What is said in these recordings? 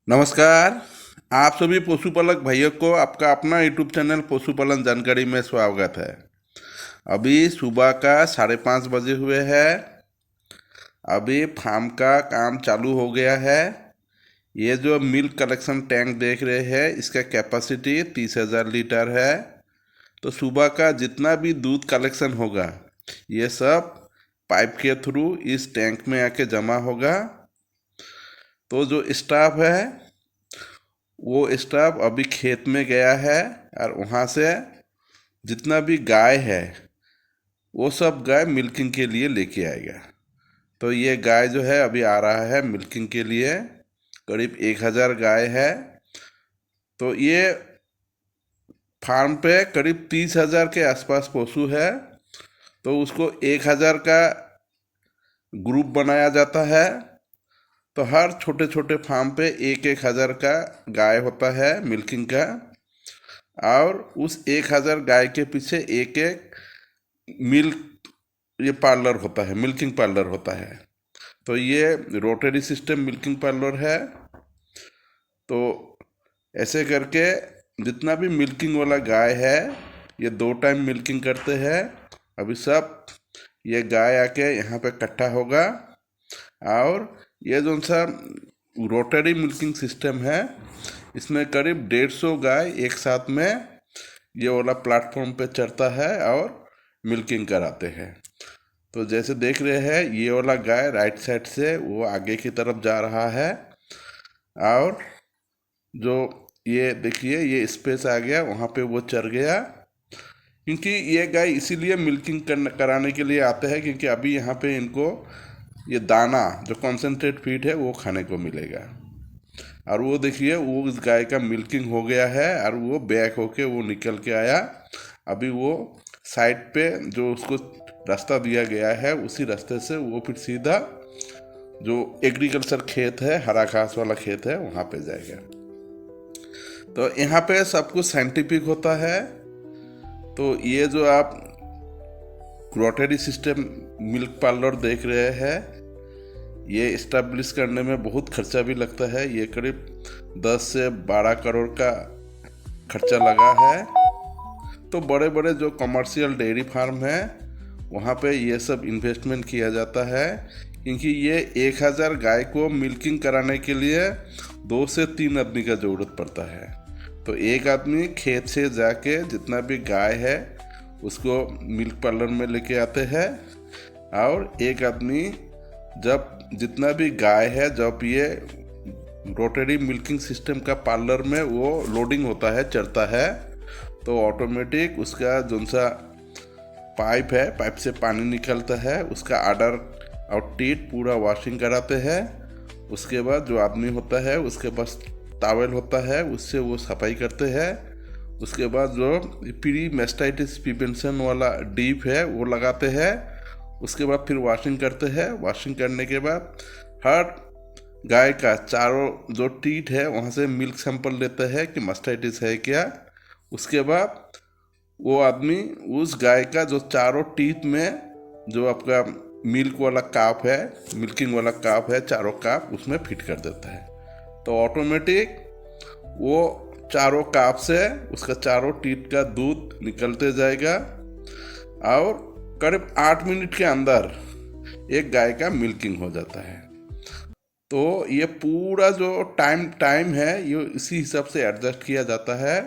नमस्कार। आप सभी पशुपालक भाइयों को आपका अपना यूट्यूब चैनल पशुपालन जानकारी में स्वागत है। अभी सुबह का 5:30 बजे हुए हैं। अभी फार्म का काम चालू हो गया है। ये जो मिल्क कलेक्शन टैंक देख रहे हैं, इसका कैपेसिटी 30,000 लीटर है। तो सुबह का जितना भी दूध कलेक्शन होगा, ये सब पाइप के थ्रू इस टैंक में आके जमा होगा। तो जो स्टाफ है वो स्टाफ अभी खेत में गया है और वहाँ से जितना भी गाय है वो सब गाय मिल्किंग के लिए लेके आएगा। तो ये गाय जो है अभी आ रहा है मिल्किंग के लिए। करीब 1,000 गाय है। तो ये फार्म पे करीब 30,000 के आसपास पशु है। तो उसको 1,000 का ग्रुप बनाया जाता है। तो हर छोटे छोटे फार्म पे 1,000 का गाय होता है मिल्किंग का। और उस 1,000 गाय के पीछे एक एक मिल्क ये पार्लर होता है, मिल्किंग पार्लर होता है। तो ये रोटरी सिस्टम मिल्किंग पार्लर है। तो ऐसे करके जितना भी मिल्किंग वाला गाय है, ये 2 टाइम मिल्किंग करते हैं। अभी सब ये गाय आके यहाँ पे इकट्ठा होगा। और ये जो सा रोटरी मिल्किंग सिस्टम है, इसमें करीब 150 गाय एक साथ में ये वाला प्लेटफॉर्म पे चढ़ता है और मिल्किंग कराते हैं। तो जैसे देख रहे हैं, ये वाला गाय राइट साइड से वो आगे की तरफ जा रहा है। और जो ये देखिए ये स्पेस आ गया, वहाँ पे वो चढ़ गया। क्योंकि ये गाय इसीलिए मिल्किंग कराने के लिए आते हैं, क्योंकि अभी यहाँ पे इनको ये दाना जो कॉन्सेंट्रेट फीड है वो खाने को मिलेगा। और वो देखिए वो उस गाय का मिल्किंग हो गया है और वो बैक होके वो निकल के आया। अभी वो साइड पे जो उसको रास्ता दिया गया है, उसी रास्ते से वो फिर सीधा जो एग्रीकल्चर खेत है, हरा घास वाला खेत है, वहाँ पे जाएगा। तो यहाँ पे सब कुछ साइंटिफिक होता है। तो ये जो आप रोटरी सिस्टम मिल्क पार्लर देख रहे हैं, ये इस्टेब्लिश करने में बहुत खर्चा भी लगता है। ये करीब 10 से 12 करोड़ का खर्चा लगा है। तो बड़े बड़े जो कमर्शियल डेयरी फार्म है, वहाँ पे ये सब इन्वेस्टमेंट किया जाता है। क्योंकि ये 1,000 गाय को मिल्किंग कराने के लिए 2 से 3 आदमी का ज़रूरत पड़ता है। तो एक आदमी खेत से जाके जितना भी गाय है उसको मिल्क पार्लर में लेके आते हैं। और एक आदमी जब जितना भी गाय है, जब ये रोटरी मिल्किंग सिस्टम का पार्लर में वो लोडिंग होता है, चढ़ता है, तो ऑटोमेटिक उसका जो सा पाइप है, पाइप से पानी निकलता है, उसका आडर और टीट पूरा वॉशिंग कराते हैं। उसके बाद जो आदमी होता है उसके पास टॉवेल होता है, उससे वो सफाई करते हैं। उसके बाद जो प्री मेस्टाइटिस प्रिवेंशन वाला डीप है वो लगाते हैं। उसके बाद फिर वॉशिंग करते हैं। वॉशिंग करने के बाद हर गाय का चारों जो टीट है वहाँ से मिल्क सैंपल लेते हैं कि मेस्टाइटिस है क्या। उसके बाद वो आदमी उस गाय का जो चारों टीथ में जो आपका मिल्क वाला काप है, मिल्किंग वाला काप है, चारों काप उसमें फिट कर देता है। तो ऑटोमेटिक वो चारों काप से उसका चारों टीथ का दूध निकलते जाएगा। और करीब 8 मिनट के अंदर एक गाय का मिल्किंग हो जाता है। तो ये पूरा जो टाइम है ये इसी हिसाब से एडजस्ट किया जाता है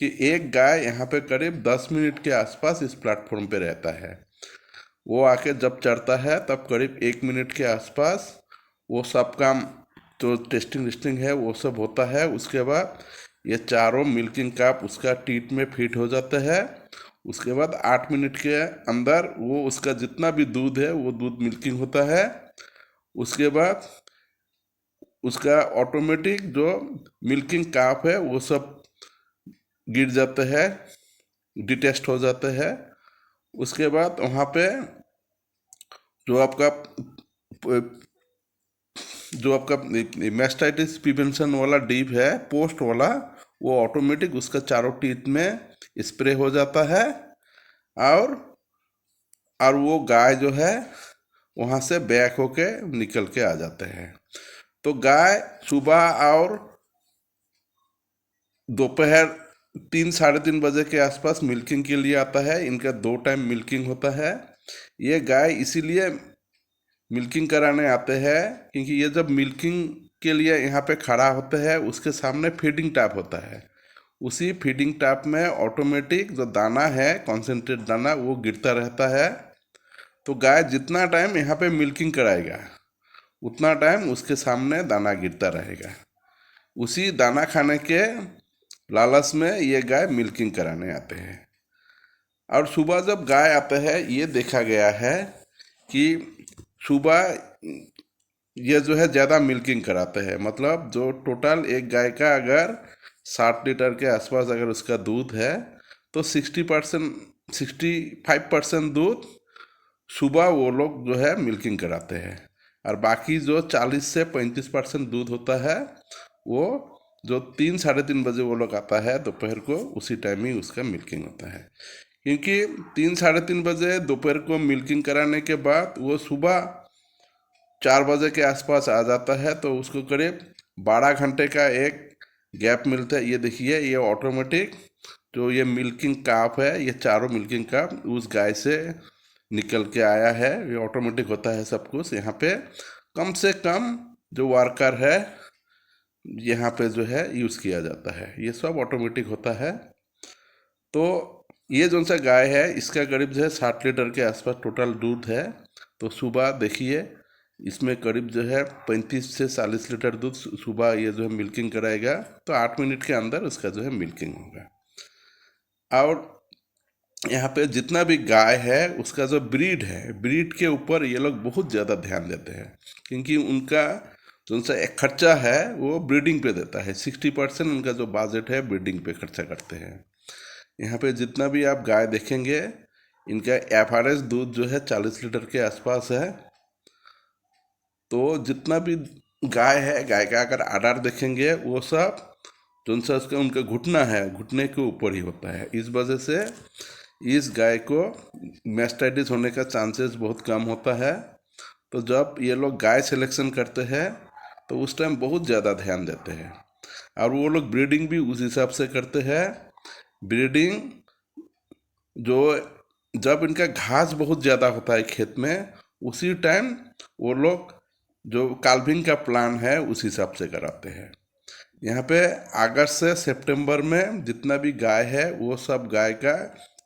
कि एक गाय यहाँ पे करीब 10 मिनट के आसपास इस प्लेटफॉर्म पे रहता है। वो आके जब चढ़ता है तब करीब 1 मिनट के आसपास वो सब काम जो टेस्टिंग विस्टिंग है वो सब होता है। उसके बाद ये चारों मिल्किंग कप उसका टीट में फिट हो जाता है। उसके बाद 8 मिनट के अंदर वो उसका जितना भी दूध है वो दूध मिल्किंग होता है। उसके बाद उसका ऑटोमेटिक जो मिल्किंग काप है वो सब गिर जाते हैं, डिटेस्ट हो जाते हैं। उसके बाद वहाँ पे जो आपका मेस्टाइटिस प्रिवेंशन वाला डीप है, पोस्ट वाला, वो ऑटोमेटिक उसका चारों टीथ में स्प्रे हो जाता है। और वो गाय जो है वहाँ से बैक होके निकल के आ जाते हैं। तो गाय सुबह और दोपहर 3 साढ़े 3 बजे के आसपास मिल्किंग के लिए आता है। इनका 2 टाइम मिल्किंग होता है। ये गाय इसीलिए मिल्किंग कराने आते हैं क्योंकि ये जब मिल्किंग के लिए यहाँ पे खड़ा होता है उसके सामने फीडिंग टैप होता है। उसी फीडिंग टैप में ऑटोमेटिक जो दाना है, कॉन्सेंट्रेट दाना, वो गिरता रहता है। तो गाय जितना टाइम यहाँ पे मिल्किंग कराएगा उतना टाइम उसके सामने दाना गिरता रहेगा। उसी दाना खाने के लालच में ये गाय मिल्किंग कराने आते हैं। और सुबह जब गाय आते हैं, ये देखा गया है कि सुबह ये जो है ज़्यादा मिल्किंग कराते हैं। मतलब जो टोटल एक गाय का अगर 60 लीटर के आसपास अगर उसका दूध है तो 60% 65% दूध सुबह वो लोग जो है मिल्किंग कराते हैं। और बाकी जो 40 से 35% दूध होता है वो जो 3 साढ़े 3 बजे वो लोग आता है दोपहर को, उसी टाइम ही उसका मिल्किंग होता है। क्योंकि 3 साढ़े 3 बजे दोपहर को मिल्किंग कराने के बाद वो सुबह 4 बजे के आसपास आ जाता है, तो उसको करीब 12 घंटे का एक गैप मिलता है। ये देखिए, ये ऑटोमेटिक जो ये मिल्किंग काप है, ये चारों मिल्किंग काप उस गाय से निकल के आया है। ये ऑटोमेटिक होता है सब कुछ। यहाँ पे कम से कम जो वर्कर है यहाँ पे जो है यूज़ किया जाता है, ये सब ऑटोमेटिक होता है। तो ये जो सा गाय है इसका करीब जो है 60 लीटर के आसपास टोटल दूध है। तो सुबह देखिए इसमें करीब जो है 35 से 40 लीटर दूध सुबह ये जो है मिल्किंग कराएगा। तो 8 मिनट के अंदर उसका जो है मिल्किंग होगा। और यहाँ पे जितना भी गाय है उसका जो ब्रीड है, ब्रीड के ऊपर ये लोग बहुत ज़्यादा ध्यान देते हैं। क्योंकि उनका जो सा एक खर्चा है वो ब्रीडिंग पे देता है। 60% उनका जो बजट है ब्रीडिंग पे खर्चा करते हैं। यहाँ पे जितना भी आप गाय देखेंगे इनका एवरेज दूध जो है 40 लीटर के आसपास है। तो जितना भी गाय है, गाय का अगर आधार देखेंगे वो सब जो सा उसका उनका घुटना है, घुटने के ऊपर ही होता है। इस वजह से इस गाय को मैस्टाइटिस होने का चांसेस बहुत कम होता है। तो जब ये लोग गाय सिलेक्शन करते हैं तो उस टाइम बहुत ज़्यादा ध्यान देते हैं। और वो लोग ब्रीडिंग भी उस हिसाब से करते हैं। ब्रीडिंग जो जब इनका घास बहुत ज़्यादा होता है खेत में, उसी टाइम वो लोग जो काल्विंग का प्लान है उस हिसाब से कराते हैं। यहाँ पे अगस्त से सितंबर में जितना भी गाय है वो सब गाय का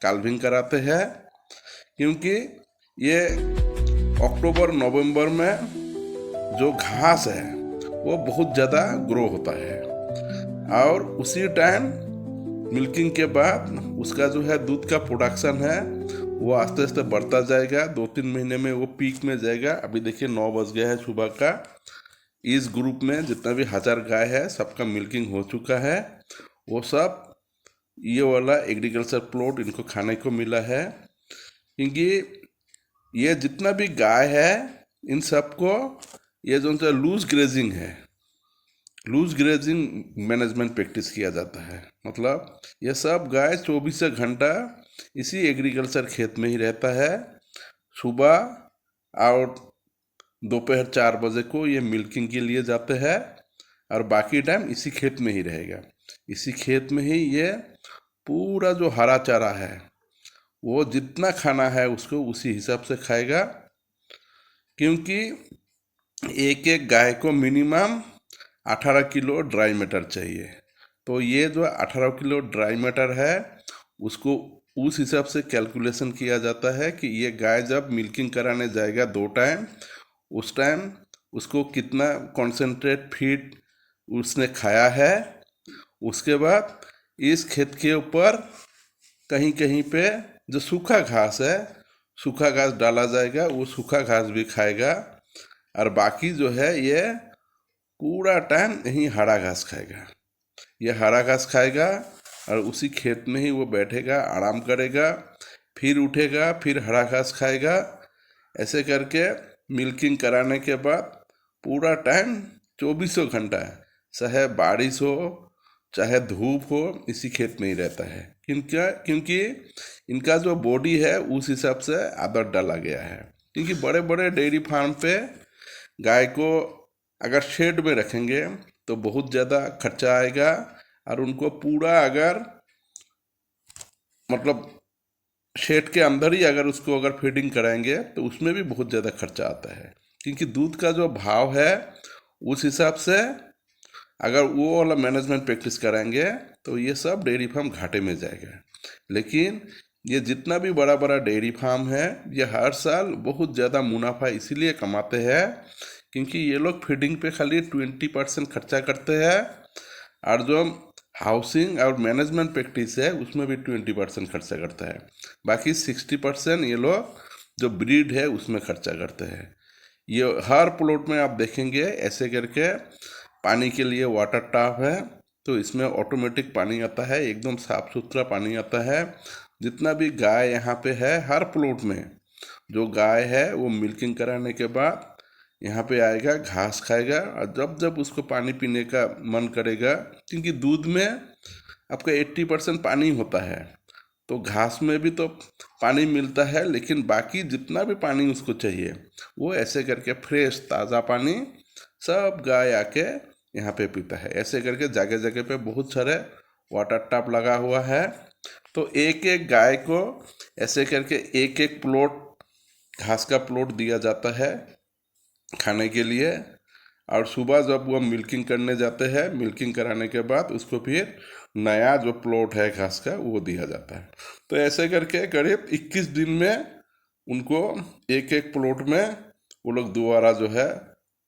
काल्विंग कराते हैं। क्योंकि ये अक्टूबर नवंबर में जो घास है वो बहुत ज़्यादा ग्रो होता है। और उसी टाइम मिल्किंग के बाद उसका जो है दूध का प्रोडक्शन है वो आस्ते आस्ते बढ़ता जाएगा। 2-3 महीने में वो पीक में जाएगा। अभी देखिए 9 बज गया है सुबह का। इस ग्रुप में जितना भी 1000 गाय है सबका मिल्किंग हो चुका है। वो सब ये वाला एग्रीकल्चर प्लॉट इनको खाने को मिला है। क्योंकि ये जितना भी गाय है इन सबको ये जो उनका लूज ग्रेजिंग है, लूज ग्रेजिंग मैनेजमेंट प्रैक्टिस किया जाता है। मतलब ये सब गाय 24 घंटा इसी एग्रीकल्चर खेत में ही रहता है। सुबह और दोपहर 4 बजे को ये मिल्किंग के लिए जाते हैं और बाकी टाइम इसी खेत में ही रहेगा। इसी खेत में ही ये पूरा जो हरा चारा है वो जितना खाना है उसको उसी हिसाब से खाएगा। क्योंकि एक एक गाय को मिनिमम 18 किलो ड्राई मैटर चाहिए। तो ये जो 18 किलो ड्राई मैटर है उसको उस हिसाब से कैलकुलेशन किया जाता है कि ये गाय जब मिल्किंग कराने जाएगा 2 टाइम, उस टाइम उसको कितना कॉन्सेंट्रेट फीड उसने खाया है। उसके बाद इस खेत के ऊपर कहीं कहीं पे जो सूखा घास है, सूखा घास डाला जाएगा, वो सूखा घास भी खाएगा। और बाकी जो है ये पूरा टाइम यहीं हरा घास खाएगा। ये हरा घास खाएगा और उसी खेत में ही वो बैठेगा, आराम करेगा, फिर उठेगा, फिर हरा घास खाएगा। ऐसे करके मिल्किंग कराने के बाद पूरा टाइम 24 घंटा है, चाहे बारिश हो चाहे धूप हो, इसी खेत में ही रहता है। क्योंकि इनका जो बॉडी है उस हिसाब से आदत डाला गया है। क्योंकि बड़े बड़े डेयरी फार्म पे गाय को अगर शेड में रखेंगे तो बहुत ज़्यादा खर्चा आएगा और उनको पूरा अगर मतलब शेड के अंदर ही अगर उसको अगर फीडिंग कराएंगे तो उसमें भी बहुत ज़्यादा खर्चा आता है, क्योंकि दूध का जो भाव है उस हिसाब से अगर वो वाला मैनेजमेंट प्रैक्टिस कराएंगे तो ये सब डेयरी फार्म घाटे में जाएगा। लेकिन ये जितना भी बड़ा बड़ा डेयरी फार्म है ये हर साल बहुत ज़्यादा मुनाफा इसीलिए कमाते हैं क्योंकि ये लोग फीडिंग पे खाली 20% खर्चा करते हैं, और जो हाउसिंग और मैनेजमेंट प्रैक्टिस है उसमें भी 20% खर्चा करता है। बाकी 60% ये लोग जो ब्रीड है उसमें खर्चा करते हैं। ये हर प्लॉट में आप देखेंगे ऐसे करके पानी के लिए वाटर टैप है, तो इसमें ऑटोमेटिक पानी आता है, एकदम साफ सुथरा पानी आता है। जितना भी गाय यहाँ पे है हर प्लॉट में जो गाय है वो मिल्किंग कराने के बाद यहाँ पे आएगा, घास खाएगा, और जब जब उसको पानी पीने का मन करेगा, क्योंकि दूध में आपका 80% पानी होता है, तो घास में भी तो पानी मिलता है, लेकिन बाकी जितना भी पानी उसको चाहिए वो ऐसे करके फ्रेश ताज़ा पानी सब गाय आके यहाँ पे पीता है। ऐसे करके जगह जगह पे बहुत सारे वाटर टैप लगा हुआ है, तो एक एक गाय को ऐसे करके एक एक प्लॉट घास का प्लॉट दिया जाता है खाने के लिए। और सुबह जब वो मिल्किंग करने जाते हैं, मिल्किंग कराने के बाद उसको फिर नया जो प्लॉट है घास का वो दिया जाता है। तो ऐसे करके करीब 21 दिन में उनको एक एक प्लॉट में वो लोग दोबारा जो है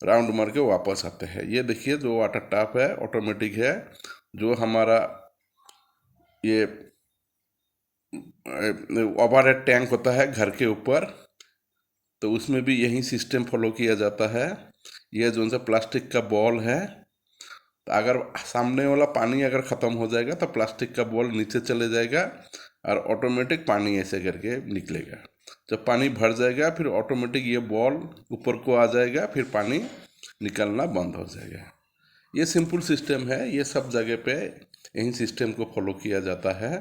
राउंड मार के वापस आते हैं। ये देखिए जो वाटर टैप है ऑटोमेटिक है, जो हमारा ये ओवरहेड टैंक होता है घर के ऊपर, तो उसमें भी यही सिस्टम फॉलो किया जाता है। ये जो सा प्लास्टिक का बॉल है, तो अगर सामने वाला पानी अगर ख़त्म हो जाएगा तो प्लास्टिक का बॉल नीचे चले जाएगा और ऑटोमेटिक पानी ऐसे करके निकलेगा। जब पानी भर जाएगा फिर ऑटोमेटिक ये बॉल ऊपर को आ जाएगा, फिर पानी निकलना बंद हो जाएगा। ये सिंपल सिस्टम है, ये सब जगह पे यही सिस्टम को फॉलो किया जाता है।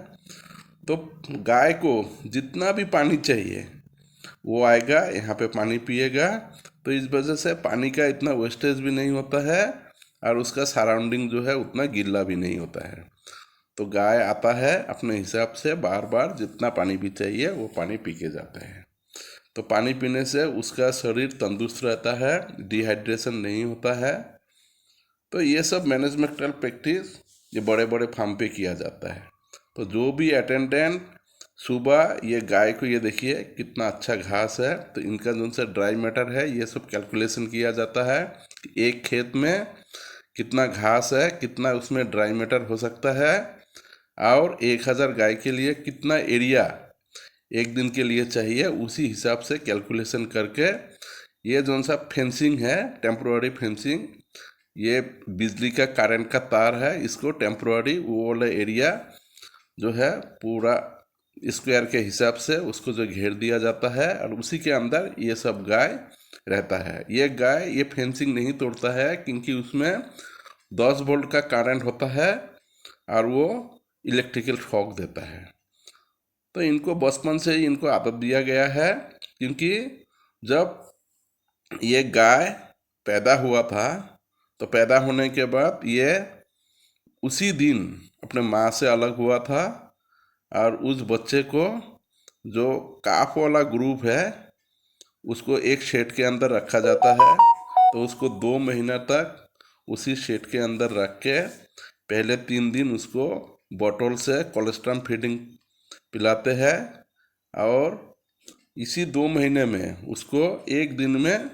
तो गाय को जितना भी पानी चाहिए वो आएगा यहाँ पे पानी पिएगा, तो इस वजह से पानी का इतना वेस्टेज भी नहीं होता है और उसका सराउंडिंग जो है उतना गीला भी नहीं होता है। तो गाय आता है अपने हिसाब से बार बार जितना पानी भी चाहिए वो पानी पी के जाता है। तो पानी पीने से उसका शरीर तंदुरुस्त रहता है, डिहाइड्रेशन नहीं होता है। तो ये सब मैनेजमेंटल प्रैक्टिस ये बड़े बड़े फार्म पे किया जाता है। तो जो भी अटेंडेंट सुबह ये गाय को, ये देखिए कितना अच्छा घास है, तो इनका जो सा ड्राई मैटर है ये सब कैलकुलेशन किया जाता है कि एक खेत में कितना घास है, कितना उसमें ड्राई मैटर हो सकता है, और 1000 गाय के लिए कितना एरिया एक दिन के लिए चाहिए, उसी हिसाब से कैलकुलेशन करके ये जो सा फेंसिंग है टेम्प्रोरी फेंसिंग, ये बिजली का करंट का तार है, इसको टेम्प्रोरी वो वाला एरिया जो है पूरा स्क्वायर के हिसाब से उसको जो घेर दिया जाता है और उसी के अंदर ये सब गाय रहता है। ये गाय ये फेंसिंग नहीं तोड़ता है क्योंकि उसमें 10 वोल्ट का करंट होता है और वो इलेक्ट्रिकल शॉक देता है। तो इनको बचपन से ही इनको आदत दिया गया है, क्योंकि जब ये गाय पैदा हुआ था तो पैदा होने के बाद ये उसी दिन अपने माँ से अलग हुआ था, और उस बच्चे को जो काफ वाला ग्रुप है उसको एक शेड के अंदर रखा जाता है। तो उसको 2 महीना तक उसी शेड के अंदर रख के पहले 3 दिन उसको बोतल से कोलेस्ट्रॉल फीडिंग पिलाते हैं, और इसी 2 महीने में उसको एक दिन में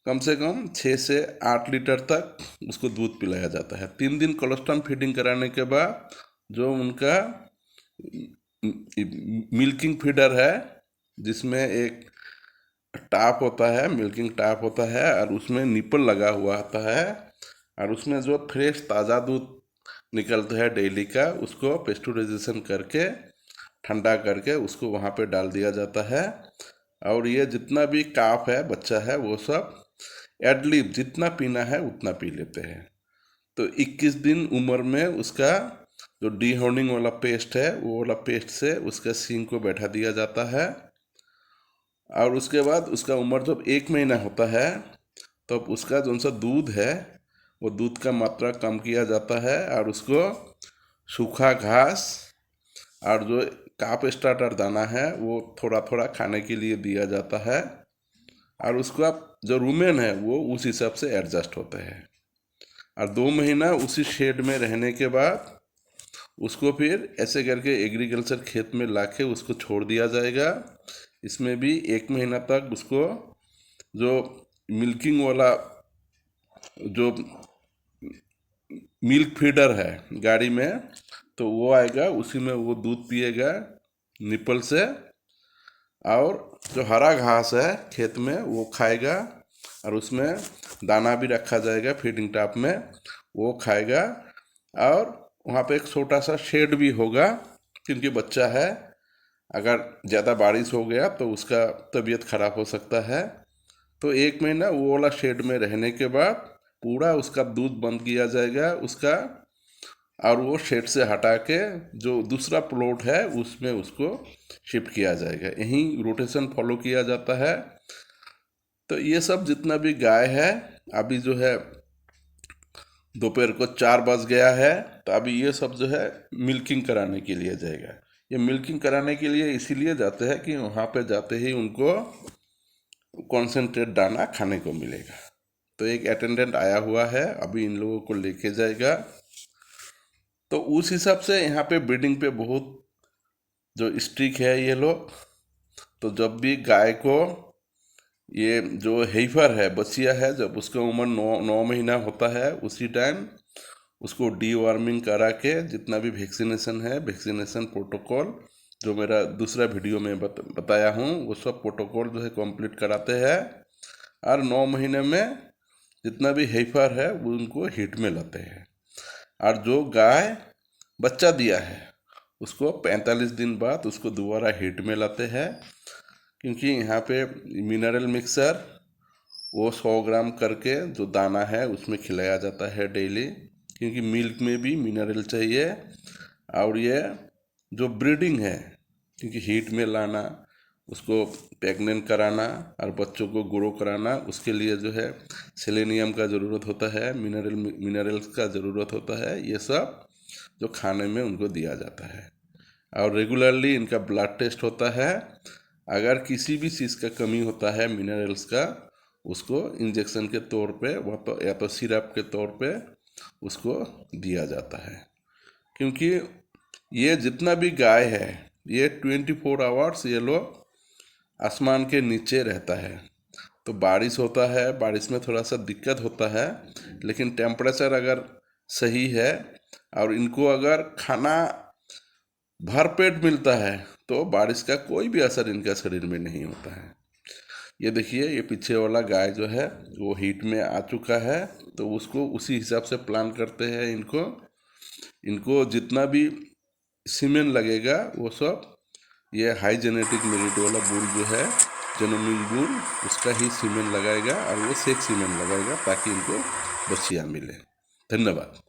कम से कम 6 से 8 लीटर तक उसको दूध पिलाया जाता है। 3 दिन कोलेस्ट्रॉल फीडिंग कराने के बाद जो उनका मिल्किंग फीडर है, जिसमें एक टाप होता है, मिल्किंग टाप होता है, और उसमें निपल लगा हुआ आता है, और उसमें जो फ्रेश ताज़ा दूध निकलता है डेली का उसको पेस्चुराइजेशन करके ठंडा करके उसको वहाँ पे डाल दिया जाता है। और ये जितना भी काफ है बच्चा है वो सब एडलिब जितना पीना है उतना पी लेते हैं। तो 21 दिन उम्र में उसका जो डीहॉर्निंग वाला पेस्ट है वो वाला पेस्ट से उसका सींग को बैठा दिया जाता है, और उसके बाद उसका उम्र जब 1 महीना होता है तब उसका जो सा दूध है वो दूध का मात्रा कम किया जाता है और उसको सूखा घास और जो काप स्टार्टर दाना है वो थोड़ा थोड़ा खाने के लिए दिया जाता है और उसका जो रूमेन है वो उस हिसाब से एडजस्ट होते हैं। और 2 महीना उसी शेड में रहने के बाद उसको फिर ऐसे करके एग्रीकल्चर खेत में लाके उसको छोड़ दिया जाएगा। इसमें भी 1 महीना तक उसको जो मिल्किंग वाला जो मिल्क फीडर है गाड़ी में, तो वो आएगा, उसी में वो दूध पिएगा निपल से, और जो हरा घास है खेत में वो खाएगा और उसमें दाना भी रखा जाएगा फीडिंग टॉप में, वो खाएगा। और वहाँ पे एक छोटा सा शेड भी होगा क्योंकि बच्चा है, अगर ज़्यादा बारिश हो गया तो उसका तबीयत खराब हो सकता है। तो 1 महीना वो वाला शेड में रहने के बाद पूरा उसका दूध बंद किया जाएगा उसका, और वो शेड से हटा के जो दूसरा प्लॉट है उसमें उसको शिफ्ट किया जाएगा। यहीं रोटेशन फॉलो किया जाता है। तो ये सब जितना भी गाय है, अभी जो है दोपहर को 4 बज गया है, तो अभी ये सब जो है मिल्किंग कराने के लिए जाएगा। ये मिल्किंग कराने के लिए इसीलिए जाते हैं कि वहाँ पे जाते ही उनको कॉन्सेंट्रेट दाना खाने को मिलेगा। तो एक अटेंडेंट आया हुआ है, अभी इन लोगों को लेके जाएगा। तो उस हिसाब से यहाँ पे ब्रीडिंग पे बहुत जो स्ट्रिक है ये लोग। तो जब भी गाय को ये जो हेफर है, बछिया है, जब उसका उम्र 9 महीना होता है उसी टाइम उसको डीवार्मिंग करा के जितना भी वैक्सीनेशन है, वैक्सीनेशन प्रोटोकॉल जो मेरा दूसरा वीडियो में बताया हूँ, वो सब प्रोटोकॉल जो है कंप्लीट कराते हैं। और 9 महीने में जितना भी हेफर है वो उनको हीट में लाते हैं। और जो गाय बच्चा दिया है उसको 45 दिन बाद उसको दोबारा हीट में लाते हैं, क्योंकि यहाँ पे मिनरल मिक्सर वो 100 ग्राम करके जो दाना है उसमें खिलाया जाता है डेली, क्योंकि मिल्क में भी मिनरल चाहिए। और ये जो ब्रीडिंग है, क्योंकि हीट में लाना, उसको प्रेग्नेंट कराना और बच्चों को ग्रो कराना, उसके लिए जो है सेलेनियम का ज़रूरत होता है, मिनरल्स का ज़रूरत होता है। ये सब जो खाने में उनको दिया जाता है। और रेगुलरली इनका ब्लड टेस्ट होता है। अगर किसी भी चीज़ का कमी होता है मिनरल्स का, उसको इंजेक्शन के तौर पे या तो सिरप के तौर पे उसको दिया जाता है। क्योंकि ये जितना भी गाय है ये 24 आवर्स ये लोग आसमान के नीचे रहता है। तो बारिश होता है, बारिश में थोड़ा सा दिक्कत होता है, लेकिन टेम्परेचर अगर सही है और इनको अगर खाना भरपेट मिलता है तो बारिश का कोई भी असर इनका शरीर में नहीं होता है। ये देखिए, ये पीछे वाला गाय जो है वो हीट में आ चुका है, तो उसको उसी हिसाब से प्लान करते हैं। इनको जितना भी सीमेन लगेगा वो सब ये हाई जेनेटिक मेरिट वाला बुल जो है, जेनोमिंग बुल, उसका ही सीमेन लगाएगा और वो सेक सीमेन लगाएगा ताकि इनको बछिया मिले। धन्यवाद।